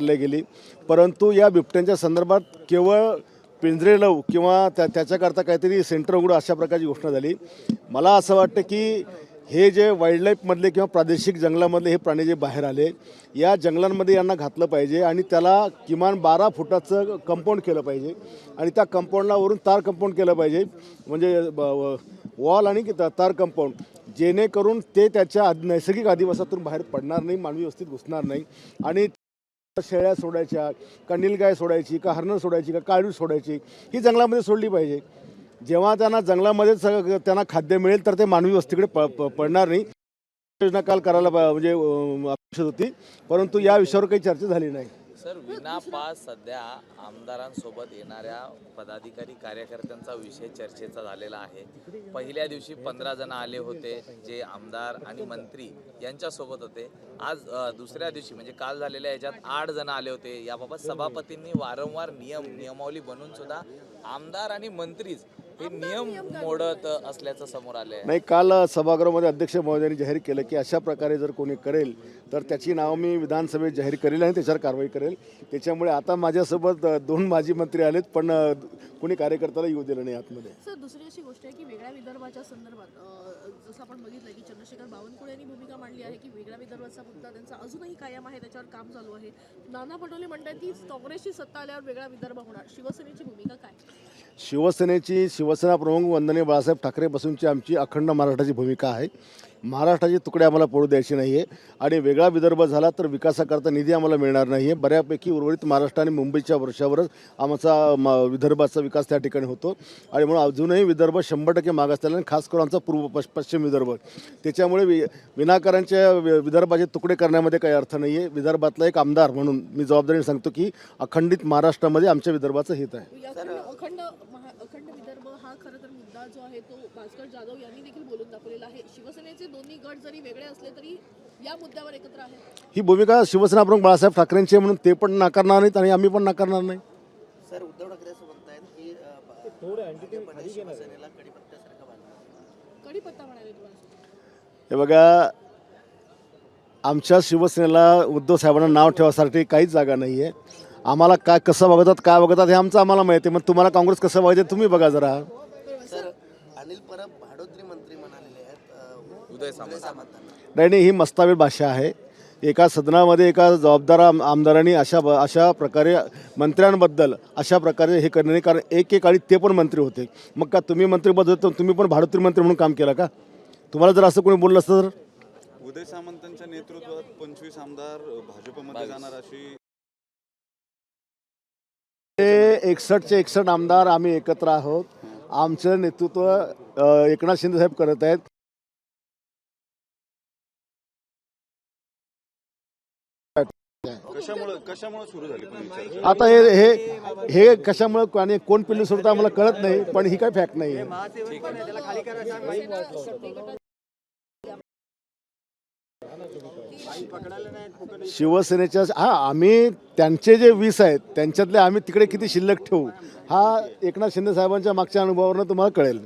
मारली गेली, परंतु या बिबट्यांच्या संदर्भात केवळ पिंजरे लावू किंवा त्याच्याकरता काहीतरी सेंटर उघडू अशा प्रकारची घोषणा झाली। मला असं वाटतं की हे जे वाईल्डलाईफमधले किंवा प्रादेशिक जंगलामधले हे प्राणी जे बाहेर आले, या जंगलांमध्ये यांना घातलं पाहिजे आणि त्याला किमान 12 फुटाचं कंपाऊंड केलं पाहिजे आणि त्या कंपाऊंडला वरून तार कंपाऊंड केलं पाहिजे, म्हणजे वॉल आणि तार कंपाऊंड, जेणेकरून ते त्याच्या नैसर्गिक अधिवासातून बाहेर पडणार नाही, मानवी वस्तीत घुसणार नाही। आणि शेळ्या सोडायच्या का नीलगाय सोडायची का हरणं सोडायची का काळवीट सोडायची ही जंगलामध्ये सोडली पाहिजे। जेव्हा त्यांना जंगलामध्ये त्यांना खाद्य मिळेल तर ते मानवी वस्तीकडे पडणार नाही। योजना काल करायला म्हणजे अपेक्षित होती, परंतु या विषयावर काही चर्चा झाली नाही। सर, विना पास सध्या आमदारांसोबत येणाऱ्या पदाधिकारी कार्यकर्त्यांचा विषय चर्चेचा झालेला आहे। पहिल्या दिवशी 15 जण आले होते जे आमदार आणि मंत्री यांच्यासोबत होते। आज दुसऱ्या दिवशी म्हणजे काल झालेल्या याच्यात 8 जण आले होते। याबाबत सभापतींनी वारंवार नियमावली बनवून सुद्धा आमदार आणि मंत्रीच हे नियम मोडत असल्याचं समोर आले नाही। काल सभागृहामध्ये अध्यक्ष महोदयांनी जाहीर केलं की अशा प्रकारे जर कोणी करेल तर त्याची नाव मी विधानसभेत जाहीर करेल आणि त्याच्यावर कारवाई करेल। त्याच्यामुळे आता माझ्यासोबत 2 माजी मंत्री आलेत, पण कोणी कार्यकर्त्याला येऊ दिलं नाही आतमध्ये। सर, दुसरी अशी गोष्ट आहे की वेगळ्या विदर्भाच्या संदर्भात जसं आपण बघितलं की चंद्रशेखर बावनकुळे यांनी भूमिका मांडली आहे की वेगळ्या विदर्भाचा मुद्दा त्यांचा अजूनही कायम आहे, त्याच्यावर काम चालू आहे। नाना पटोले म्हणतात की काँग्रेसची सत्ता आल्यावर वेगळा विदर्भ होणार, शिवसेनेची भूमिका काय? शिवसेना प्रमुख वंदनीय बाळासाहेब ठाकरेपासूनची आमची अखंड महाराष्ट्राची भूमिका आहे। महाराष्ट्राची तुकडे आम्हाला पडू द्यायची नाही आहे आणि वेगळा विदर्भ झाला तर विकासाकरता निधी आम्हाला मिळणार नाही आहे। बऱ्यापैकी उर्वरित महाराष्ट्र आणि मुंबईच्या वर्षावरच आमचा विदर्भाचा विकास त्या ठिकाणी होतो आणि म्हणून अजूनही विदर्भ 100% मागासलेला आणि खास करून आमचा पूर्व पश्चिम विदर्भ, त्याच्यामुळे विनाकारांच्या विदर्भाचे तुकडे करण्यामध्ये काही अर्थ नाही आहे। विदर्भातला एक आमदार म्हणून मी जबाबदारीने सांगतो की अखंडित महाराष्ट्रामध्ये आमच्या विदर्भाचं हित आहे। अखंड विदर्भ हा खरं तर मुद्दा जो आहे तो भास्कर जाधव यांनी देखील बोलून दाखवलेला आहे। शिवसेनेचे दोन्ही गट जरी वेगळे असले तरी या मुद्द्यावर एकत्र आहेत। ही भूमिका शिवसेना प्रमुख बाळासाहेब ठाकरेंची आहे, म्हणून ते पण नाकारणार नाहीत आणि आम्ही पण नाकारणार नाही। सर, उद्धव ठाकरे असं म्हणतायत की शिवसेनेला कडीपत्ता म्हणाले तुम्हाला? हे बघा, आमच्या शिवसेनेला उद्धव साहेबांना नाव ठेवासाठी काहीच जागा नाही आहे। आम्हाला काय कसं बघतात हे आमचं आम्हाला माहिती आहे, मग तुम्हाला काँग्रेस कसं बघायचं तुम्ही बघा जरा। सर, अनिल परब भाडोत्री मंत्री म्हणालेले आहेत उदय सामंत। नाही, ही मस्तावेळ भाषा आहे। एका सदनामध्ये एका जबाबदार आमदारांनी अशा प्रकारे मंत्र्यांबद्दल अशा प्रकारे हे करणे, कारण एकेकाळी ते पण मंत्री होते। मग का तुम्ही मंत्रीपद होते तुम्ही पण भाडोत्री मंत्री म्हणून काम केलं का? तुम्हाला जर असं कोणी बोललं असतं तर? उदय सामंतांच्या नेतृत्वात 25 आमदार भाजपमध्ये जाणार अशी 61चे 61 आमदार आम्ही एकत्र आहोत। आमचं नेतृत्व एकनाथ शिंदे साहेब करत आहेत। कशामुळे सुरू झाली? आता हे कशामुळे आणि कोण पिल्लू सोडतं आम्हाला कळत नाही, पण ही काय फॅक्ट नाही आहे। शिवसेनेच्या आम्ही त्यांचे जे 20 आहेत त्यांच्यातले आम्ही तिकडे किती शिल्लक ठेवू हा एकनाथ शिंदे साहेबांच्या मागच्या अनुभवावरून तुम्हाला कळेल।